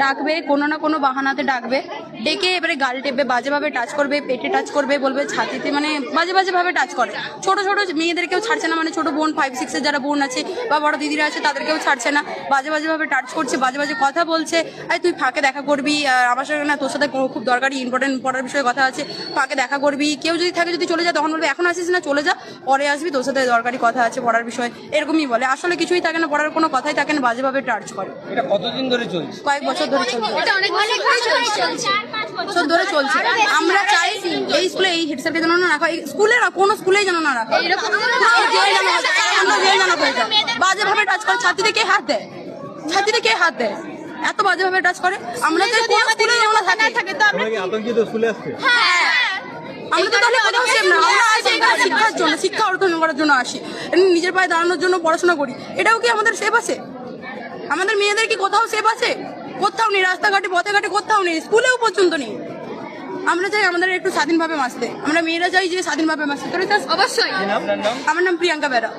ডাকবে, কোনো না কোনো বাহানাতে ডাকবে, ডেকে এবারে গাল টেপবে, বাজেভাবে টাচ করবে, পেটে টাচ করবে, বলবে ছাতিতে, মানে বাজে বাজে ভাবে টাচ করে। ছোট ছোট মেয়েদেরকেও ছাড়ছে না, মানে ছোট বোন 5-6 এর যারা বোন আছে বা বড় দিদিরা আছে তাদেরকেও ছাড়ছে না, বাজে বাজে ভাবে টাচ করছে, বাজে বাজে কথা বলছে। আরে তুই ফাঁকে দেখা করবি, আমার সাথে না, তোর সাথে খুব দরকারি ইম্পর্টেন্ট পড়ার বিষয়ে কথা আছে, ফাঁকে দেখা করবি। কেউ যদি থাকে, যদি চলে যায় তখন বলবে এখন আসিস না, চলে যা, পরে আসবি, তোর সাথে দরকারি কথা আছে পড়ার বিষয়ে, এরকমই বলে। আসলে কিছুই থাকে না, পড়ার কোনো কথাই থাকে না, বাজেভাবে টাচ করে। এটা কতদিন ধরে চলছে? কয়েক বছর ধরে চলছে, এটা অনেক বছর ধরে চলছে। আমরা চাই এই স্কুলে এই হেড স্যারকে যেন না রাখা, এই স্কুলে না, কোনো স্কুলেই যেন না রাখা, বাজেভাবে টাচ করে। ছাত্রীদের কে হাত দেয়, ছাত্রীদের কে হাত দেয়, এত বাজেভাবে টাচ করে। আমরা চাই কোনো স্কুলে যেন না থাকে। আতঙ্কিত স্কুলে আসছে। আমরা তো তাহলে কোথাও সেফ না, আমরা আসি এখানে শিক্ষার জন্য, শিক্ষা অর্জন করার জন্য আসি, নিজের পায়ে দাঁড়ানোর জন্য পড়াশোনা করি। এটাও কি আমাদের সেফ আছে? আমাদের মেয়েদের কি কোথাও সেফ আছে? কোথাও নেই, রাস্তাঘাটে পথে ঘাটে কোথাও নেই, স্কুলেও পর্যন্ত নেই। আমরা চাই আমাদের একটু স্বাধীনভাবে বাঁচতে, আমরা মেয়েরা চাই যে স্বাধীনভাবে বাঁচতে। অবশ্যই। আমার নাম প্রিয়াঙ্কা বেরা।